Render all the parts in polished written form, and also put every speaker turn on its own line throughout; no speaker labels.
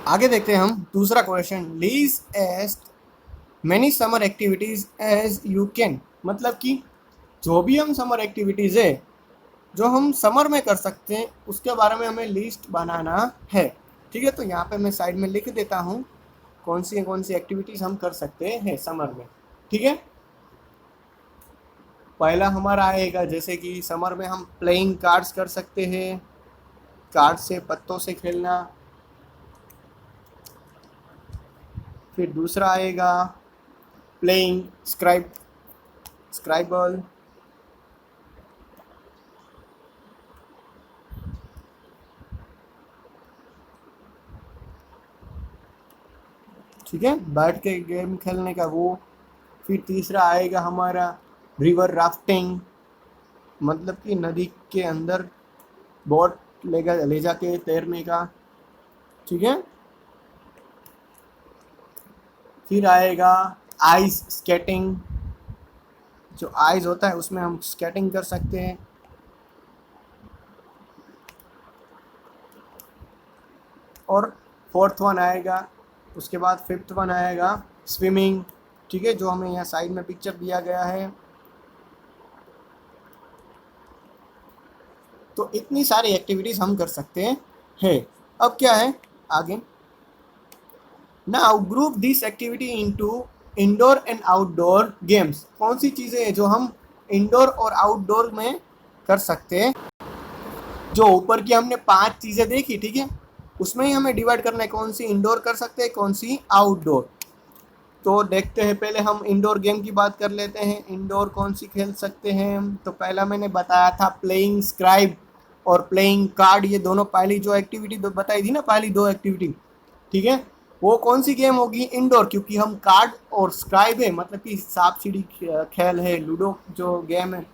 आगे देखते हैं हम दूसरा question. List as many summer activities as you can, मतलब कि जो भी हम समर एक्टिविटीज़ है जो हम समर में कर सकते हैं उसके बारे में हमें लिस्ट बनाना है। ठीक है, तो यहाँ पे मैं साइड में लिख देता हूँ कौन सी एक्टिविटीज़ हम कर सकते हैं समर में। ठीक है, पहला हमारा आएगा जैसे कि समर में हम प्लेइंग कार्ड्स कर सकते हैं, कार्ड से पत्तों से खेलना। फिर दूसरा आएगा प्लेइंग स्क्राइबल। ठीक है, बैठ के गेम खेलने का वो। फिर तीसरा आएगा हमारा रिवर राफ्टिंग, मतलब कि नदी के अंदर बोट ले जाके तैरने का। ठीक है, फिर आएगा आइस स्केटिंग, जो आइस होता है उसमें हम स्केटिंग कर सकते हैं। और फोर्थ वन आएगा, उसके बाद फिफ्थ वन आएगा स्विमिंग। ठीक है, जो हमें यहाँ साइड में पिक्चर दिया गया है। तो इतनी सारी एक्टिविटीज़ हम कर सकते हैं। अब क्या है आगे, now group this activity into indoor and outdoor games. कौन सी चीज़ें हैं जो हम इंडोर और आउटडोर में कर सकते हैं। जो ऊपर की हमने 5 चीज़ें देखी, ठीक है, उसमें ही हमें डिवाइड करना है कौन सी इंडोर कर सकते हैं कौन सी आउटडोर। तो देखते हैं, पहले हम इंडोर गेम की बात कर लेते हैं। इंडोर कौन सी खेल सकते हैं, तो पहला मैंने बताया था प्लेइंग स्क्राइब और प्लेइंग कार्ड, ये दोनों पहली जो एक्टिविटी बताई थी ना, पहली 2 एक्टिविटी। ठीक है, वो कौन सी गेम होगी इंडोर, क्योंकि हम कार्ड और स्क्राइब है मतलब कि सांप सीढ़ी खेल है, लूडो जो गेम है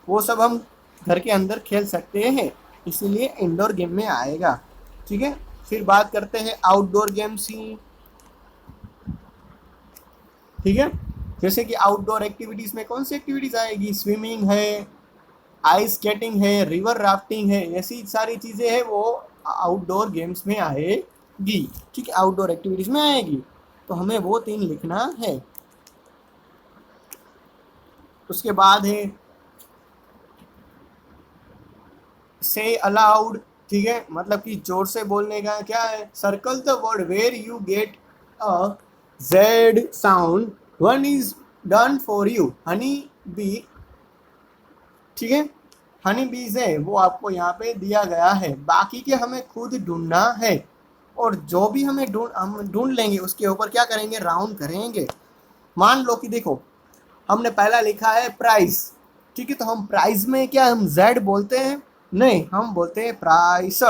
वो सब हम घर के अंदर खेल सकते हैं, इसीलिए इंडोर गेम में आएगा। ठीक है, फिर बात करते हैं आउटडोर गेम्स की। ठीक है, जैसे कि आउटडोर एक्टिविटीज़ में कौन सी एक्टिविटीज़ आएगी, स्विमिंग है, आइस स्केटिंग है, रिवर राफ्टिंग है, ऐसी सारी चीज़ें हैं वो आउटडोर गेम्स में आएगी। ठीक है, आउटडोर एक्टिविटीज़ में आएगी, तो हमें वो 3 लिखना है। उसके बाद है से अलाउड। ठीक है, मतलब कि जोर से बोलने का क्या है, circle the word where you get a Z sound, one is done for you, honey bee. ठीक है, हनी बीज है वो आपको यहाँ पे दिया गया है, बाकी के हमें खुद ढूंढना है। और जो भी हम ढूंढ लेंगे उसके ऊपर क्या करेंगे, राउंड करेंगे। मान लो कि देखो हमने पहला लिखा है प्राइस। ठीक है, तो हम प्राइस में क्या हम जेड बोलते हैं, नहीं हम बोलते हैं प्राइस।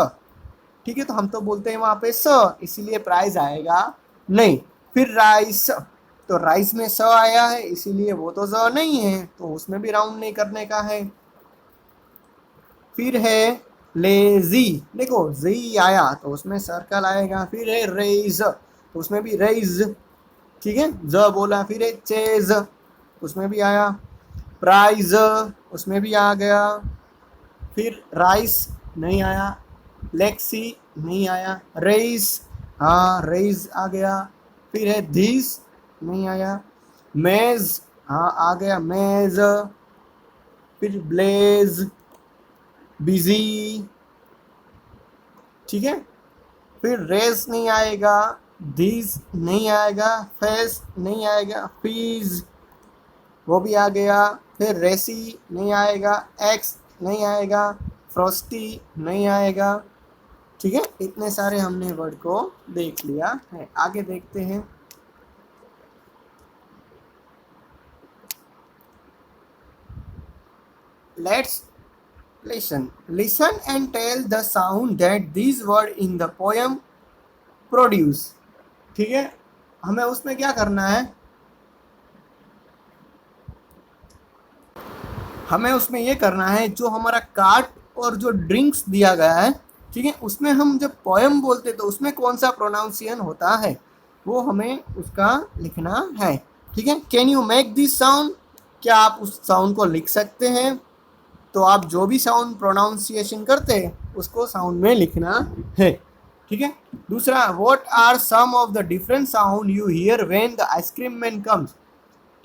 ठीक है, तो हम तो बोलते हैं वहां पे स, इसीलिए प्राइस आएगा नहीं। फिर राइस, तो राइस में स आया है इसीलिए वो तो ज नहीं है, तो उसमें भी राउंड नहीं करने का है। फिर है लेजी, देखो जी आया तो उसमें सर्कल आएगा। फिर है रेज, तो उसमें भी रेज। ठीक है, ज बोला। फिर है चेज, उसमें भी आया। प्राइज, उसमें भी आ गया। फिर राइस नहीं आया, लेक्सी नहीं आया, रेस, हाँ रेस आ गया। फिर है धीस, नहीं आया। मेज, हाँ आ गया मेज। फिर ब्लेज, बिजी। ठीक है, फिर रेस नहीं आएगा, धीस नहीं आएगा, फेस नहीं आएगा, फीज वो भी आ गया। फिर रेसी नहीं आएगा, एक्स नहीं आएगा, फ्रोस्टी नहीं आएगा। ठीक है, इतने सारे हमने वर्ड को देख लिया है। आगे देखते हैं। Let's listen and tell the sound that this word in the poem produce. ठीक है, हमें उसमें क्या करना है, हमें उसमें ये करना है जो हमारा कार्ड और जो ड्रिंक्स दिया गया है, ठीक है, उसमें हम जब पोएम बोलते तो उसमें कौन सा प्रोनाउंसिएशन होता है वो हमें उसका लिखना है। ठीक है, can you make this sound, क्या आप उस साउंड को लिख सकते हैं। तो आप जो भी साउंड प्रोनाउंसिएशन करते हैं उसको साउंड में लिखना है। ठीक है। दूसरा, what are some of the different sound you hear when the ice cream man comes.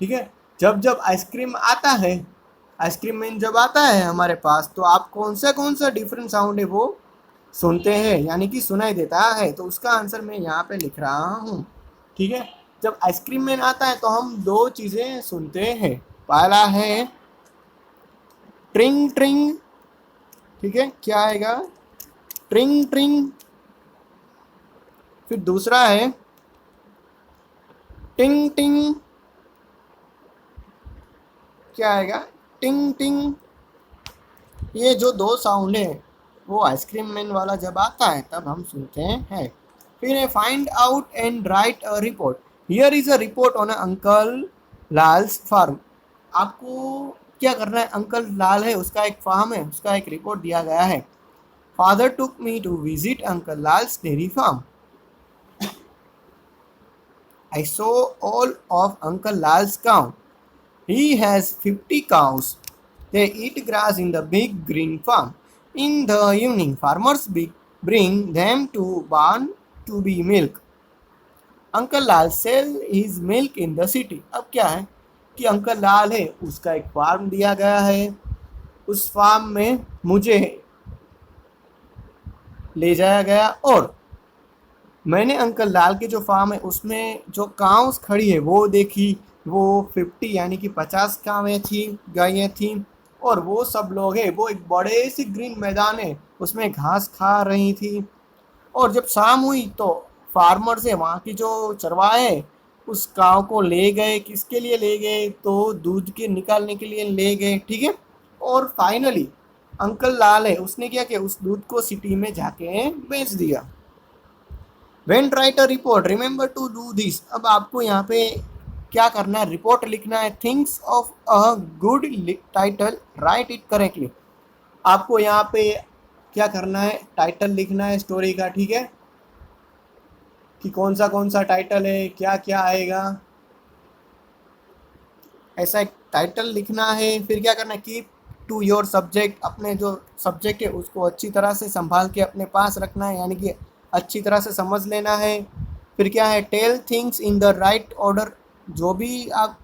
ठीक है, जब जब आइसक्रीम आता है, आइसक्रीम मैन जब आता है हमारे पास, तो आप कौन सा डिफरेंट साउंड है वो सुनते हैं, यानी कि सुनाई देता है। तो उसका आंसर मैं यहाँ पे लिख रहा हूँ। ठीक है, जब आइसक्रीम मैन आता है तो हम दो चीज़ें सुनते हैं। पहला है ट्रिंग ट्रिंग, ठीक है, क्या आएगा, ट्रिंग ट्रिंग। फिर दूसरा है टिंग टिंग, क्या आएगा, टिंग टिंग। ये जो दो साउंड है वो आइसक्रीम मैन वाला जब आता है तब हम सुनते हैं। फिर है find out and write a report. Here is a report on uncle Lal's farm. आपको क्या करना है, अंकल लाल है, उसका एक फार्म है, उसका एक रिपोर्ट दिया गया है। Father took me to visit uncle Lal's dairy farm. I saw all of Uncle Lal's cow. He has 50 cows. They eat grass in the big green farm. In the evening, farmers bring them to barn to be milk. Uncle Lal sell his milk in the city. अब क्या है कि uncle लाल है, उसका एक farm दिया गया है, उस फार्म में मुझे ले जाया गया और मैंने अंकल लाल के जो फार्म है उसमें जो काउस खड़ी है वो देखी। वो 50 यानी कि 50 कावें थी, गायें थी, और वो सब लोग हैं वो एक बड़े से ग्रीन मैदान है उसमें घास खा रही थी। और जब शाम हुई तो फार्मर से वहाँ की जो चरवाहे उस काव को ले गए। किसके लिए ले गए, तो दूध के निकालने के लिए ले गए। ठीक है, और फाइनली अंकल लाल है उसने क्या किया, उस दूध को सिटी में जाके बेच दिया। When write a report, remember to do this. अब आपको यहाँ पे क्या करना है, रिपोर्ट लिखना है। Things of a good title, right it correctly. आपको यहाँ पे क्या करना है, टाइटल लिखना है स्टोरी का। ठीक है, कि कौन सा टाइटल है, क्या क्या आएगा, ऐसा एक टाइटल लिखना है। फिर क्या करना है, कीप टू योर सब्जेक्ट, अपने जो सब्जेक्ट है उसको अच्छी तरह से संभाल के अपने पास रखना है, यानी कि अच्छी तरह से समझ लेना है। फिर क्या है, tell things in the right order. जो भी आप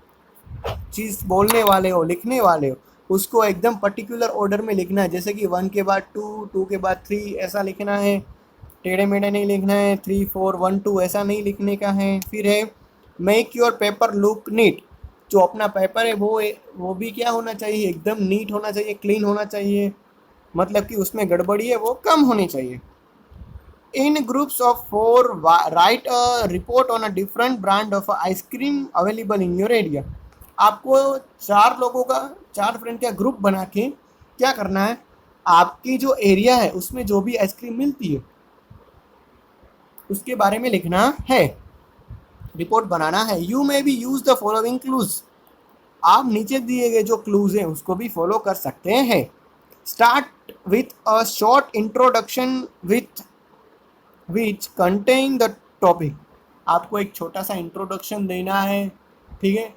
चीज़ बोलने वाले हो, लिखने वाले हो, उसको एकदम पर्टिकुलर ऑर्डर में लिखना है। जैसे कि 1 के बाद 2, 2 के बाद 3, ऐसा लिखना है। टेढ़े मेढ़े नहीं लिखना है, 3 4 1 2 ऐसा नहीं लिखने का है। फिर है make your paper look neat. जो अपना पेपर है वो भी क्या होना चाहिए, एकदम नीट होना चाहिए, क्लीन होना चाहिए, मतलब कि उसमें गड़बड़ी है वो कम होनी चाहिए। In groups of 4, write a report on a different brand of ice cream available in your area. आपको 4 लोगों का, 4 फ्रेंड का ग्रुप बना के क्या करना है, आपकी जो एरिया है उसमें जो भी आइसक्रीम मिलती है उसके बारे में लिखना है, रिपोर्ट बनाना है। You may be use the following clues. आप नीचे दिए गए जो क्लूज हैं उसको भी फॉलो कर सकते हैं। Start with a short introduction with which contain the topic. आपको एक छोटा सा इंट्रोडक्शन देना है, ठीक है,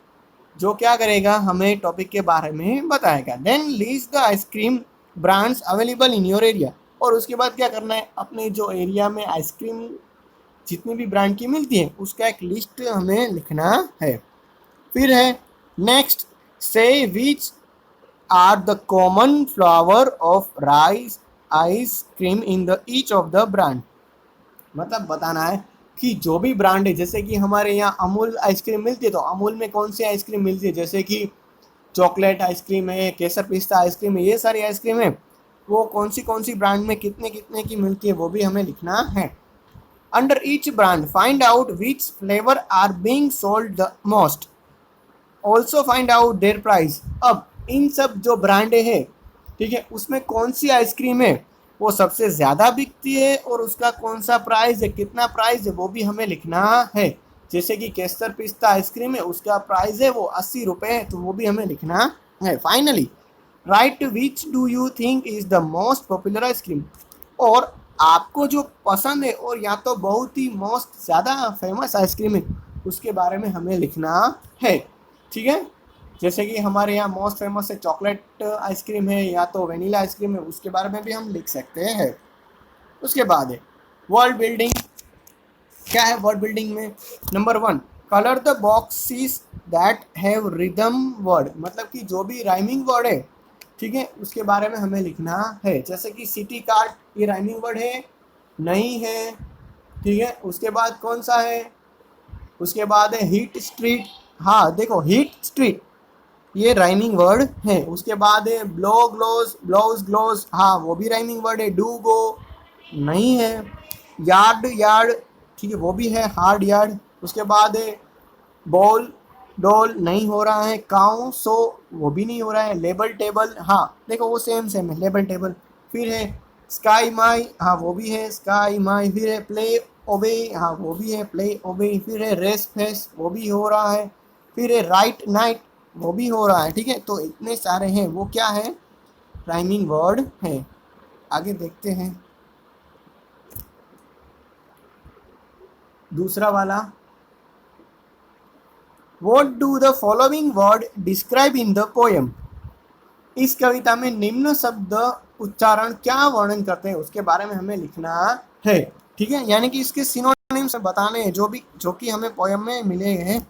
जो क्या करेगा, हमें टॉपिक के बारे में बताएगा। Then list the ice cream brands available in your area. और उसके बाद क्या करना है, अपने जो एरिया में आइसक्रीम जितनी भी ब्रांड की मिलती है उसका एक लिस्ट हमें लिखना है। फिर है next, say which are the common flavour of rice ice cream in the each of the brand. मतलब बताना है कि जो भी ब्रांड है, जैसे कि हमारे यहाँ अमूल आइसक्रीम मिलती है तो अमूल में कौन सी आइसक्रीम मिलती है, जैसे कि चॉकलेट आइसक्रीम है, केसर पिस्ता आइसक्रीम है, ये सारी आइसक्रीम है, वो कौन सी ब्रांड में कितने कितने की मिलती है वो भी हमें लिखना है। Under each brand find out which flavour are being sold the most, also find out their price. अब इन सब जो ब्रांडें हैं, ठीक है, उसमें कौन सी आइसक्रीम है वो सबसे ज़्यादा बिकती है और उसका कौन सा प्राइस है, कितना प्राइस है वो भी हमें लिखना है। जैसे कि केसर पिस्ता आइसक्रीम है उसका प्राइस है वो 80 रुपये है, तो वो भी हमें लिखना है। Finally right which do you think is the most popular ice cream. और आपको जो पसंद है और या तो बहुत ही मोस्ट ज़्यादा फेमस आइसक्रीम है उसके बारे में हमें लिखना है। ठीक है, जैसे कि हमारे यहाँ मोस्ट फेमस है चॉकलेट आइसक्रीम है या तो वेनीला आइसक्रीम है, उसके बारे में भी हम लिख सकते हैं। उसके बाद है वर्ड बिल्डिंग क्या है वर्ड बिल्डिंग में? Number 1, colour the boxes that have rhythm word, मतलब कि जो भी राइमिंग वर्ड है, ठीक है, उसके बारे में हमें लिखना है। जैसे कि सिटी कार्ट, ये राइमिंग वर्ड है? नहीं है। ठीक है, उसके बाद कौन सा है? उसके बाद है हीट स्ट्रीट। हाँ देखो, हीट स्ट्रीट ये राइमिंग वर्ड है। उसके बाद है ब्लो ग्लोज, ब्लोज ग्लोज, हाँ वो भी राइमिंग वर्ड है। डू गो नहीं है। यार्ड यार्ड, ठीक है वो भी है, हार्ड यार्ड। उसके बाद है बॉल डॉल, नहीं हो रहा है। काउ सो, वो भी नहीं हो रहा है। लेबल टेबल, हाँ देखो वो सेम सेम है, लेबल टेबल। फिर है स्काई माई, हाँ वो भी है स्काई माई। फिर है प्ले ओबे, हाँ वो भी है प्ले ओबे। फिर है रेस फेस, वो भी हो रहा है। फिर है राइट नाइट, वो भी हो रहा है। ठीक है, तो इतने सारे हैं, वो क्या है? राइमिंग वर्ड है। आगे देखते हैं दूसरा वाला। What do the following word describe in the poem? इस कविता में निम्न शब्द उच्चारण क्या वर्णन करते हैं, उसके बारे में हमें लिखना है। ठीक है, यानी कि इसके सिनोनिम्स बताने हैं, जो कि हमें पोयम में मिले हैं।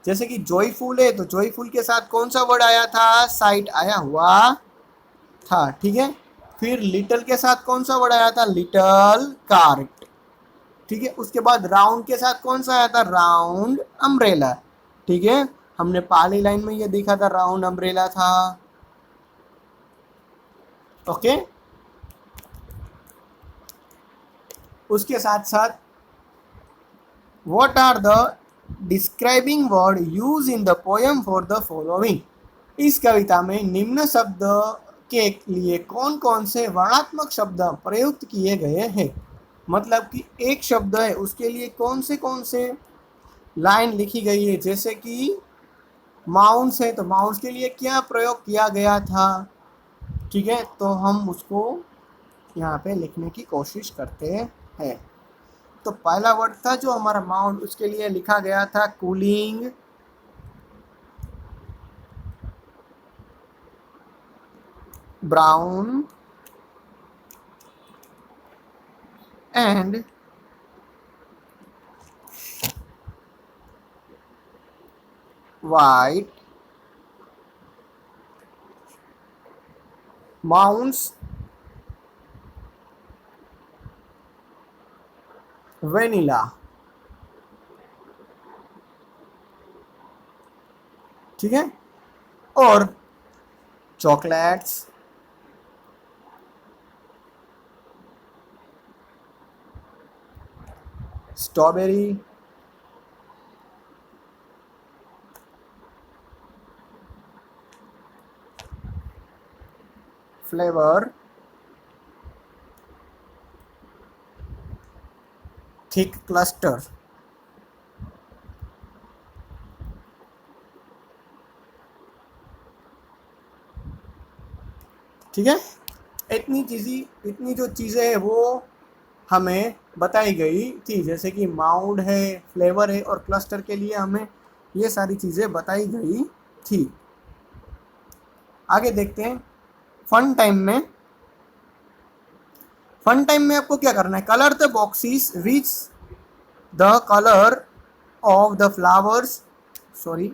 जैसे कि जॉयफुल है, तो जॉयफुल के साथ कौन सा वर्ड आया था? साइट आया हुआ था। ठीक है, फिर लिटल के साथ कौन सा वर्ड आया था? Little cart. ठीक है, उसके बाद राउंड के साथ कौन सा आया था? Round umbrella. ठीक है, हमने पहली लाइन में ये देखा था, राउंड अम्ब्रेला था। ओके, उसके साथ साथ what are the describing word use in the poem for the following? इस कविता में निम्न शब्द के लिए कौन कौन से वर्णात्मक शब्द प्रयुक्त किए गए हैं? मतलब कि एक शब्द है, उसके लिए कौन से लाइन लिखी गई है। जैसे कि माउंट्स है, तो माउंट्स के लिए क्या प्रयोग किया गया था? ठीक है, तो हम उसको यहाँ पे लिखने की कोशिश करते हैं। तो पहला वर्ड था जो हमारा माउंट, उसके लिए लिखा गया था cooling, brown and white mounts vanilla. ठीक है, और chocolates, strawberry, flavour, thick cluster. ठीक है, इतनी जो चीज़ें हैं वो हमें बताई गई थी। जैसे कि माउंड है, फ्लेवर है, और क्लस्टर के लिए हमें ये सारी चीज़ें बताई गई थी। आगे देखते हैं फन टाइम में। फन टाइम में आपको क्या करना है? Colour the boxes which the colour of the flowers, sorry